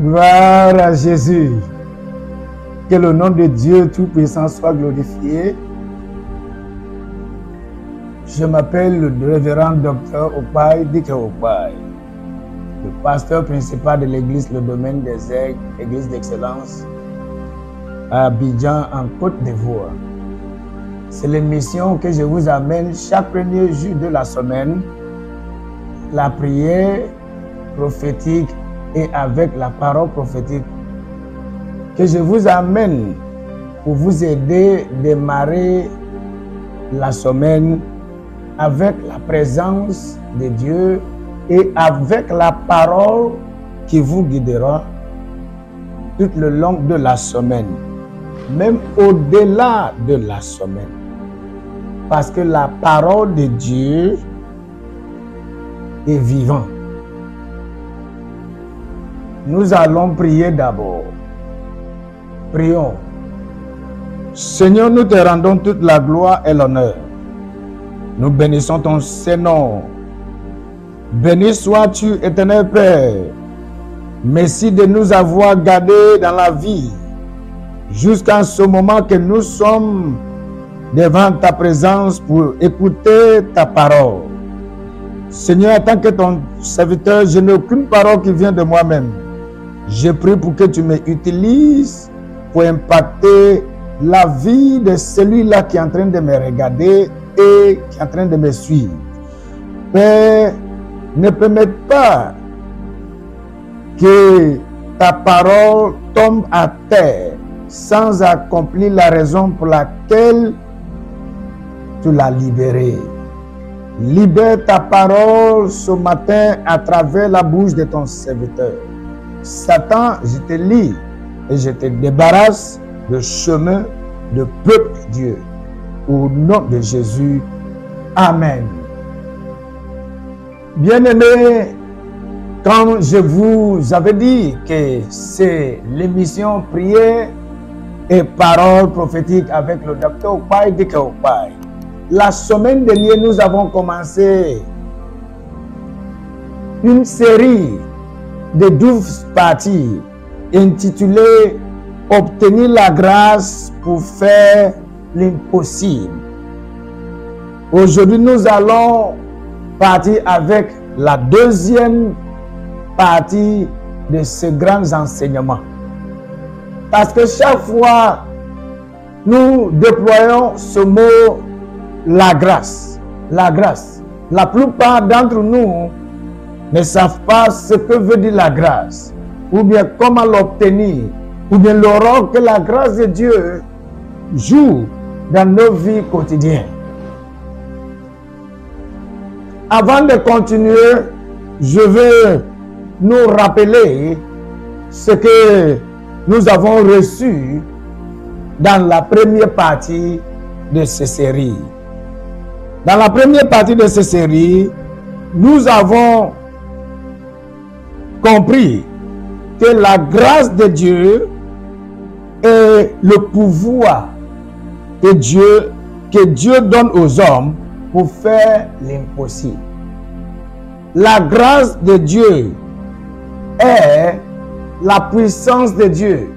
Gloire à Jésus. Que le nom de Dieu Tout-Puissant soit glorifié. Je m'appelle le révérend docteur Okpaï Dike Okpaï, le pasteur principal de l'église Le Domaine des Aigles, église d'excellence à Abidjan en Côte d'Ivoire. C'est l'émission que je vous amène chaque premier jour de la semaine, la prière prophétique et avec la parole prophétique que je vous amène pour vous aider à démarrer la semaine avec la présence de Dieu et avec la parole qui vous guidera tout le long de la semaine, même au-delà de la semaine. Parce que la parole de Dieu est vivante. Nous allons prier d'abord. Prions. Seigneur, nous te rendons toute la gloire et l'honneur. Nous bénissons ton Saint-Nom. Béni sois-tu, éternel Père. Merci de nous avoir gardés dans la vie jusqu'à ce moment que nous sommes devant ta présence pour écouter ta parole. Seigneur, en tant que ton serviteur, je n'ai aucune parole qui vient de moi-même. Je prie pour que tu m'utilises pour impacter la vie de celui-là qui est en train de me regarder et qui est en train de me suivre. Père, ne permette pas que ta parole tombe à terre sans accomplir la raison pour laquelle tu l'as libérée. Libère ta parole ce matin à travers la bouche de ton serviteur. Satan, je te lis et je te débarrasse de chemin de peuple de Dieu. Au nom de Jésus. Amen. Bien-aimés, comme je vous avais dit que c'est l'émission prière et parole prophétique avec le docteur Okpaï Dike Okpaï. La semaine dernière, nous avons commencé une série de 12 parties intitulée « Obtenir la grâce pour faire l'impossible ». Aujourd'hui, nous allons partir avec la deuxième partie de ces grands enseignements. Parce que chaque fois, nous déployons ce mot « la grâce ». La grâce. La plupart d'entre nous ne savent pas ce que veut dire la grâce, ou bien comment l'obtenir, ou bien le rôle que la grâce de Dieu joue dans nos vies quotidiennes. Avant de continuer, je veux nous rappeler ce que nous avons reçu dans la première partie de cette série. Dans la première partie de cette série, nous avons compris que la grâce de Dieu est le pouvoir que Dieu donne aux hommes pour faire l'impossible. La grâce de Dieu est la puissance de Dieu,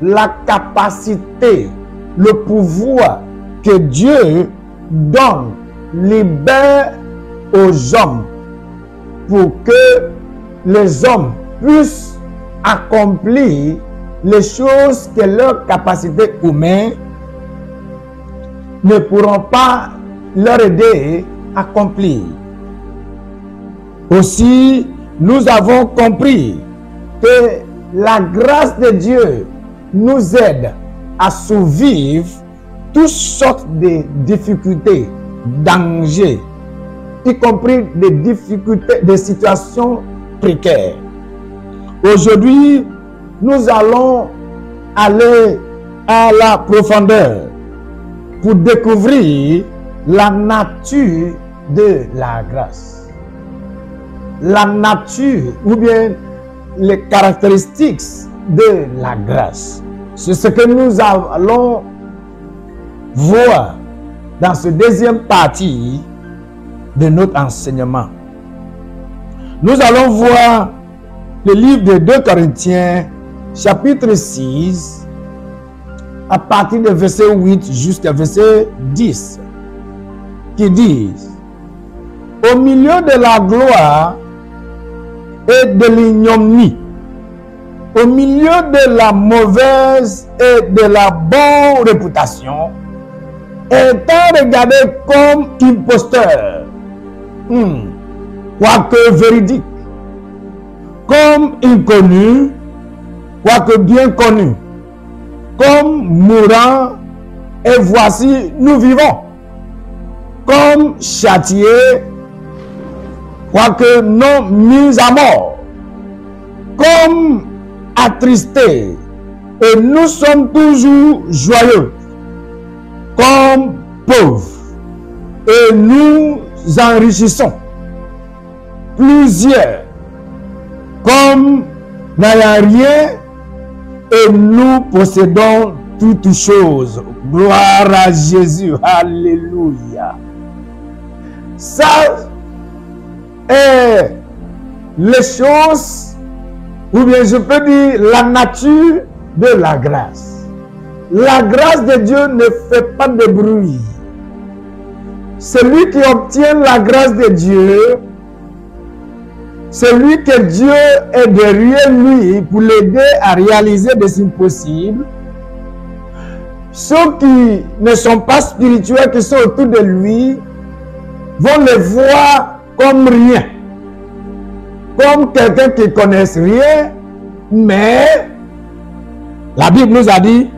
la capacité, le pouvoir que Dieu donne, libère aux hommes pour que les hommes puissent accomplir les choses que leur capacité humaine ne pourront pas leur aider à accomplir. Aussi, nous avons compris que la grâce de Dieu nous aide à survivre toutes sortes de difficultés, dangers, y compris des difficultés, des situations précaires. Aujourd'hui, nous allons aller à la profondeur pour découvrir la nature de la grâce. La nature ou bien les caractéristiques de la grâce. C'est ce que nous allons voir dans cette deuxième partie de notre enseignement. Nous allons voir le livre de 2 Corinthiens, chapitre 6, à partir du verset 8 jusqu'à verset 10, qui disent: au milieu de la gloire et de l'ignominie, au milieu de la mauvaise et de la bonne réputation, étant regardé comme imposteur, quoique véridique, comme inconnu, quoique bien connu, comme mourant, et voici nous vivons, comme châtiés, quoique non mis à mort, comme attristés, et nous sommes toujours joyeux, comme pauvres, et nous enrichissons plusieurs, comme n'ayant rien, et nous possédons toutes choses. Gloire à Jésus. Alléluia. Ça est les choses, ou bien je peux dire la nature de la grâce. La grâce de Dieu ne fait pas de bruit. Celui qui obtient la grâce de Dieu, celui que Dieu est derrière lui pour l'aider à réaliser des impossibles, ceux qui ne sont pas spirituels, qui sont autour de lui, vont le voir comme rien, comme quelqu'un qui ne connaît rien, mais la Bible nous a dit,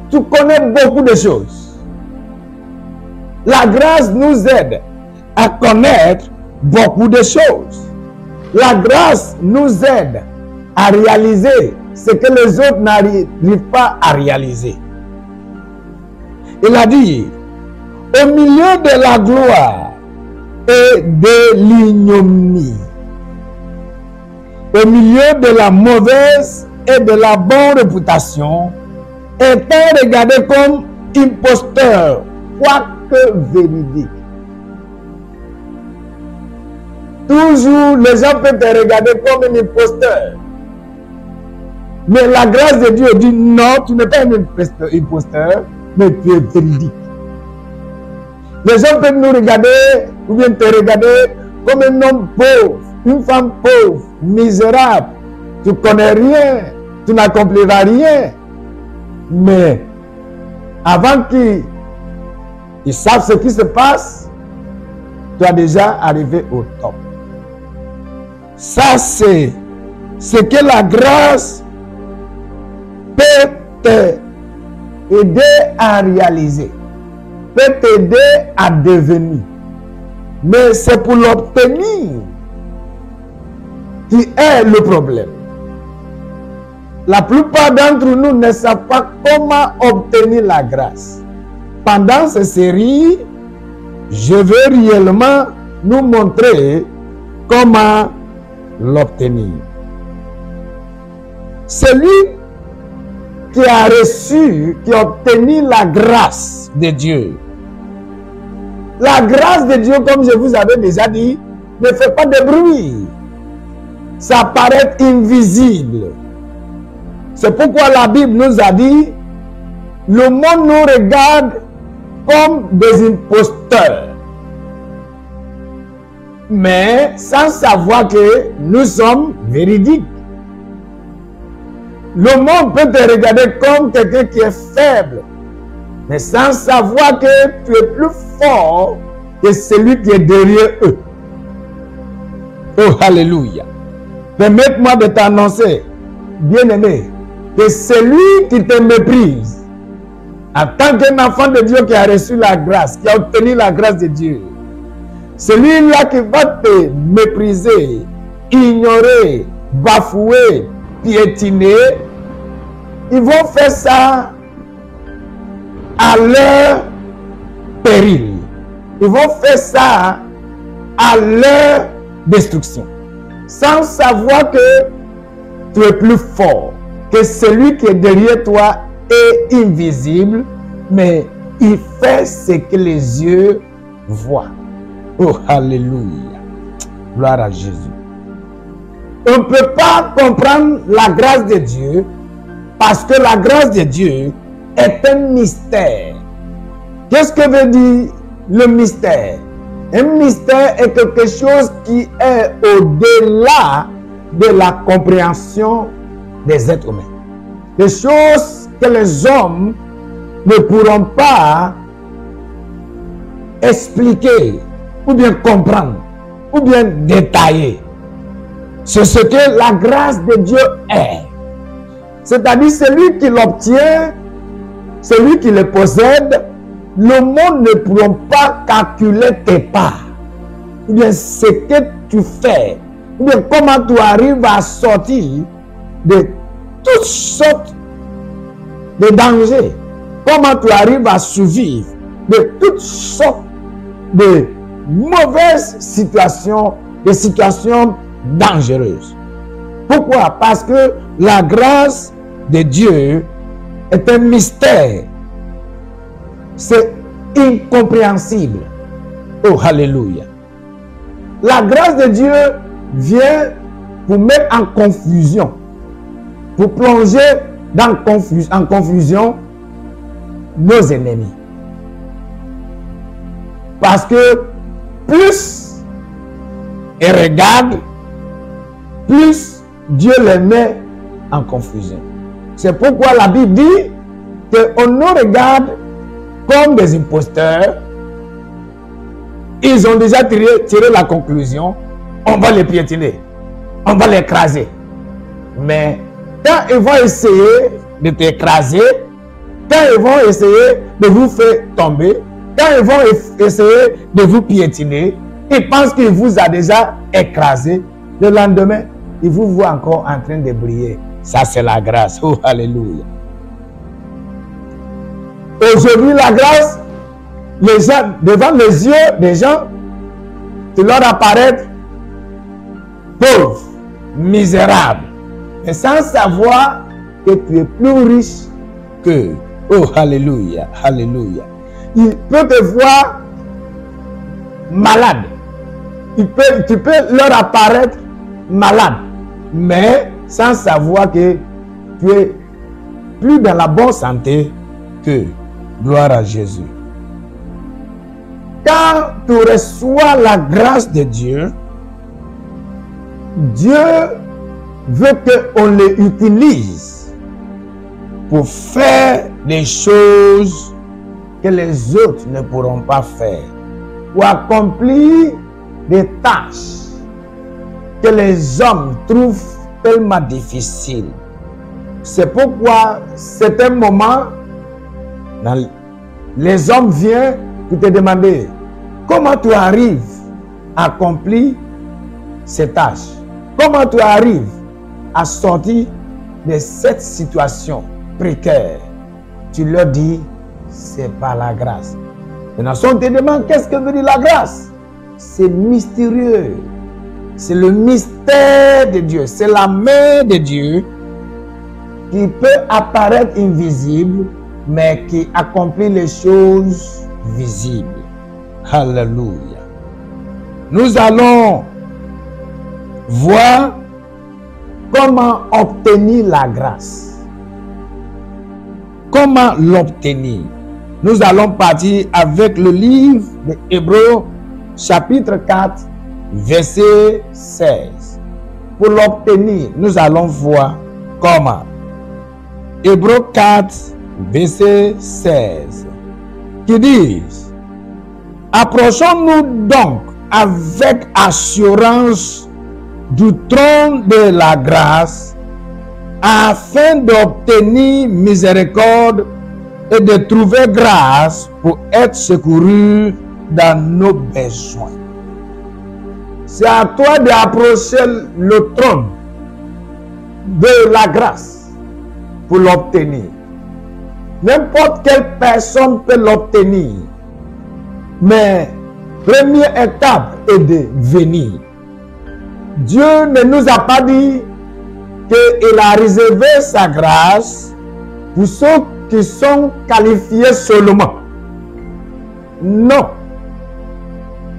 tu connais beaucoup de choses. La grâce nous aide à connaître beaucoup de choses. La grâce nous aide à réaliser ce que les autres n'arrivent pas à réaliser. Il a dit, au milieu de la gloire et de l'ignominie, au milieu de la mauvaise et de la bonne réputation, étant regardé comme imposteur, quoique véridique. Toujours, les gens peuvent te regarder comme un imposteur. Mais la grâce de Dieu dit non, tu n'es pas un imposteur, mais tu es véridique. Les gens peuvent nous regarder, ou bien te regarder comme un homme pauvre, une femme pauvre, misérable. Tu ne connais rien, tu n'accompliras rien. Mais avant qu'ils savent ce qui se passe, tu as déjà arrivé au top. Ça, c'est ce que la grâce peut t'aider à réaliser, peut t'aider à devenir. Mais c'est pour l'obtenir qui est le problème. La plupart d'entre nous ne savent pas comment obtenir la grâce. Pendant cette série, je veux réellement nous montrer comment l'obtenir. Celui qui a reçu, qui a obtenu la grâce de Dieu. La grâce de Dieu, comme je vous avais déjà dit, ne fait pas de bruit. Ça paraît invisible. C'est pourquoi la Bible nous a dit, le monde nous regarde comme des imposteurs. Mais sans savoir que nous sommes véridiques. Le monde peut te regarder comme quelqu'un qui est faible, mais sans savoir que tu es plus fort que celui qui est derrière eux. Oh, alléluia. Permette-moi de t'annoncer, bien-aimé, que celui qui te méprise, en tant qu'un enfant de Dieu qui a reçu la grâce, qui a obtenu la grâce de Dieu, celui-là qui va te mépriser, ignorer, bafouer, piétiner, ils vont faire ça à leur péril. Ils vont faire ça à leur destruction. Sans savoir que tu es plus fort, que celui qui est derrière toi est invisible, mais il fait ce que les yeux voient. Oh, alléluia. Gloire à Jésus. On ne peut pas comprendre la grâce de Dieu parce que la grâce de Dieu est un mystère. Qu'est-ce que veut dire le mystère? Un mystère est quelque chose qui est au-delà de la compréhension des êtres humains. Des choses que les hommes ne pourront pas expliquer, ou bien comprendre, ou bien détailler. C'est ce que la grâce de Dieu est. C'est-à-dire celui qui l'obtient, celui qui le possède, le monde ne pourra pas calculer tes pas, ou bien ce que tu fais, ou bien comment tu arrives à sortir de toutes sortes de dangers, comment tu arrives à survivre de toutes sortes de mauvaises situations, de situations dangereuses. Pourquoi? Parce que la grâce de Dieu est un mystère. C'est incompréhensible. Oh, alléluia. La grâce de Dieu vient pour mettre en confusion, pour plonger en confusion nos ennemis. Parce que plus ils regardent, plus Dieu les met en confusion. C'est pourquoi la Bible dit qu'on nous regarde comme des imposteurs. Ils ont déjà tiré la conclusion, on va les piétiner, on va les écraser. Mais quand ils vont essayer de t'écraser, quand ils vont essayer de vous faire tomber, quand ils vont essayer de vous piétiner, ils pensent qu'ils vous a déjà écrasé. Le lendemain, ils vous voient encore en train de briller. Ça, c'est la grâce. Oh, alléluia. Aujourd'hui, la grâce, les gens, devant les yeux des gens, tu leur apparaît pauvre, misérable, mais sans savoir que tu es plus riche qu'eux. Oh, alléluia, alléluia. Il peut te voir malade. Tu peux leur apparaître malade, mais sans savoir que tu es plus dans la bonne santé que gloire à Jésus. Quand tu reçois la grâce de Dieu, Dieu veut qu'on les utilise pour faire des choses que les autres ne pourront pas faire, pour accomplir des tâches que les hommes trouvent tellement difficiles. C'est pourquoi c'est un moment, les hommes viennent pour te demander comment tu arrives à accomplir ces tâches, comment tu arrives à sortir de cette situation précaire. Tu leur dis, c'est par la grâce. Maintenant, si on te demande qu'est-ce que veut dire la grâce, c'est mystérieux. C'est le mystère de Dieu. C'est la main de Dieu qui peut apparaître invisible, mais qui accomplit les choses visibles. Alléluia. Nous allons voir comment obtenir la grâce. Comment l'obtenir? Nous allons partir avec le livre de Hébreux, chapitre 4, verset 16. Pour l'obtenir, nous allons voir comment. Hébreux 4, verset 16, qui dit: approchons-nous donc avec assurance du trône de la grâce, afin d'obtenir miséricorde et de trouver grâce pour être secouru dans nos besoins. C'est à toi d'approcher le trône de la grâce pour l'obtenir. N'importe quelle personne peut l'obtenir, mais première étape est de venir. Dieu ne nous a pas dit qu'il a réservé sa grâce pour ceux qui sont qualifiés seulement. Non.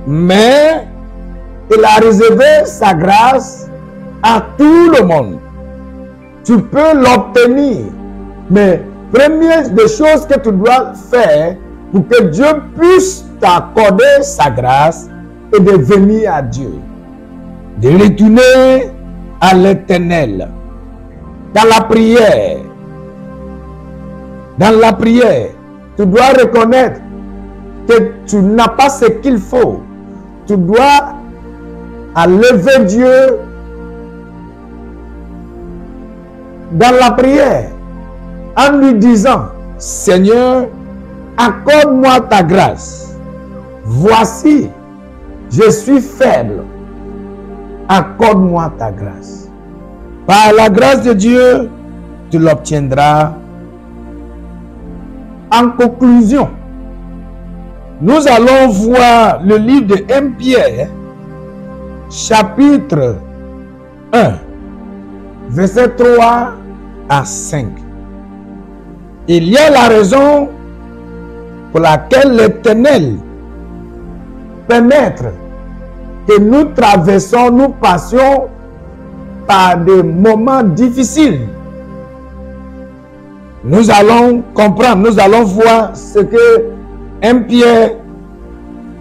Mais il a réservé sa grâce à tout le monde. Tu peux l'obtenir. Mais première des choses que tu dois faire pour que Dieu puisse t'accorder sa grâce et de venir à Dieu. De retourner à l'Éternel. Dans la prière. Dans la prière, tu dois reconnaître que tu n'as pas ce qu'il faut. Tu dois lever Dieu dans la prière en lui disant, Seigneur, accorde-moi ta grâce. Voici, je suis faible. Accorde-moi ta grâce. Par la grâce de Dieu, tu l'obtiendras. En conclusion, nous allons voir le livre de 1 Pierre, chapitre 1, verset 3 à 5. Il y a la raison pour laquelle l'Éternel permet que nous traversons, nous passions par des moments difficiles. Nous allons comprendre, nous allons voir ce que 1 Pierre,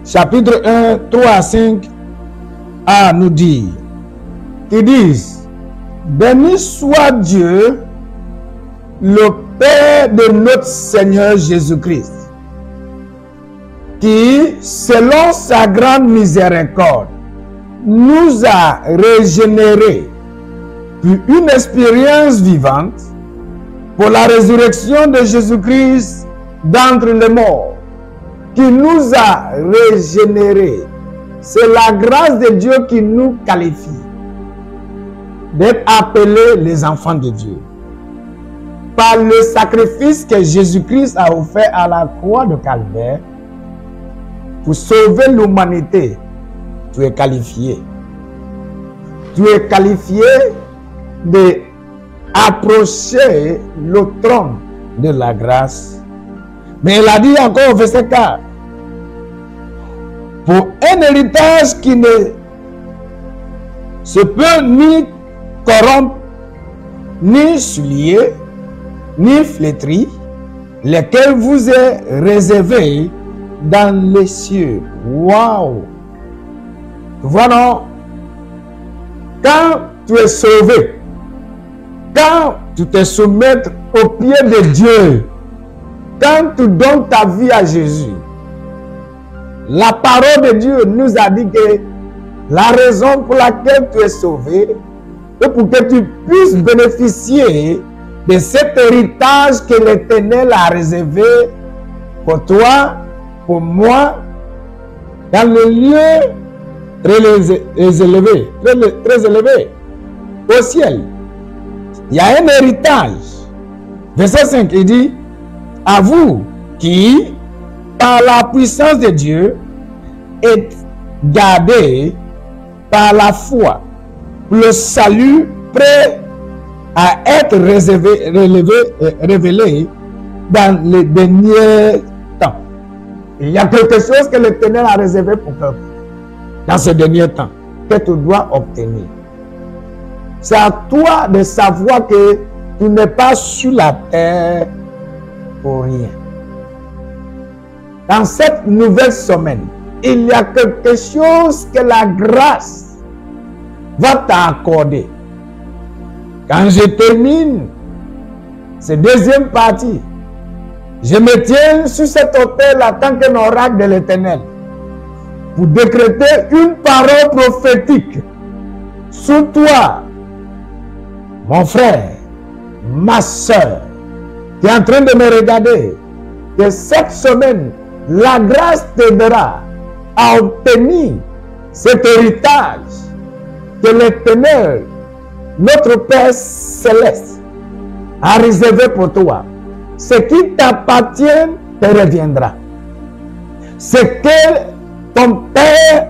chapitre 1, 3 à 5, a nous dire. Ils disent, béni soit Dieu, le Père de notre Seigneur Jésus-Christ, qui, selon sa grande miséricorde, nous a régénérés pour une expérience vivante pour la résurrection de Jésus-Christ d'entre les morts, qui nous a régénérés. C'est la grâce de Dieu qui nous qualifie d'être appelés les enfants de Dieu. Par le sacrifice que Jésus-Christ a offert à la croix de Calvaire pour sauver l'humanité, tu es qualifié. Tu es qualifié d'approcher le trône de la grâce. Mais il a dit encore au verset 4, pour un héritage qui ne se peut ni corrompre, ni souillé, ni flétri, lequel vous est réservé dans les cieux. Waouh! Voilà. Quand tu es sauvé, quand tu te soumets au pied de Dieu, quand tu donnes ta vie à Jésus, la parole de Dieu nous a dit que la raison pour laquelle tu es sauvé est pour que tu puisses bénéficier de cet héritage que l'Éternel a réservé pour toi, pour moi, dans le lieu très élevé, au ciel. Il y a un héritage. Verset 5, il dit, à vous qui, par la puissance de Dieu, êtes gardés par la foi, le salut prêt à être révélé dans les derniers temps. Il y a quelque chose que l'Éternel a réservé pour toi dans ces derniers temps, que tu dois obtenir. C'est à toi de savoir que tu n'es pas sur la terre pour rien. Dans cette nouvelle semaine, il y a quelque chose que la grâce va t'accorder. Quand je termine cette deuxième partie, je me tiens sur cet autel en tant qu'un oracle de l'Éternel pour décréter une parole prophétique sur toi, mon frère, ma soeur, qui est en train de me regarder, que cette semaine, la grâce t'aidera à obtenir cet héritage que l'Éternel, notre Père Céleste, a réservé pour toi. Ce qui t'appartient te reviendra. Ce que ton Père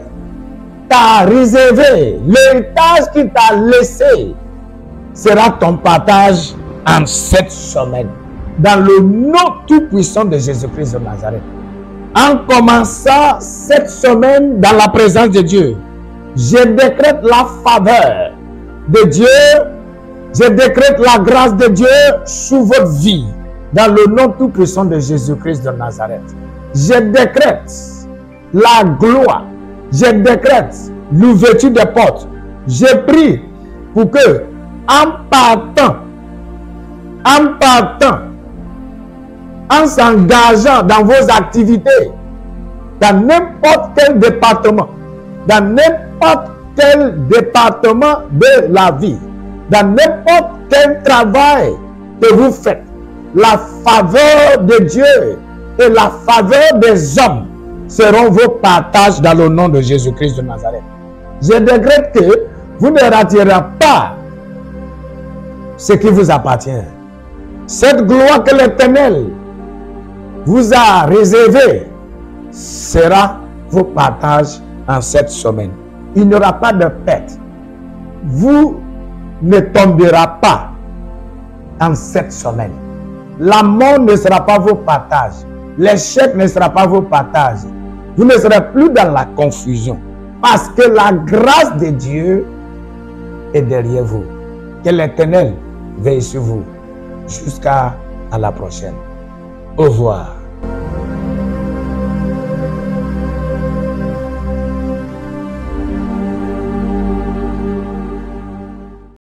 t'a réservé, l'héritage qu'il t'a laissé, sera ton partage en cette semaine. Dans le nom tout-puissant de Jésus-Christ de Nazareth. En commençant cette semaine dans la présence de Dieu, je décrète la faveur de Dieu, je décrète la grâce de Dieu sur votre vie, dans le nom tout-puissant de Jésus-Christ de Nazareth. Je décrète la gloire, je décrète l'ouverture des portes. Je prie pour que, en partant, en s'engageant dans vos activités, dans n'importe quel département, de la vie, dans n'importe quel travail que vous faites, la faveur de Dieu et la faveur des hommes seront vos partages dans le nom de Jésus-Christ de Nazareth. Je décrète que vous ne raterez pas ce qui vous appartient. Cette gloire que l'Éternel vous a réservée sera vos partages en cette semaine. Il n'y aura pas de perte. Vous ne tomberez pas en cette semaine. La mort ne sera pas vos partages. L'échec ne sera pas vos partages. Vous ne serez plus dans la confusion. Parce que la grâce de Dieu est derrière vous. Que l'Éternel veille sur vous. Jusqu'à la prochaine. Au revoir.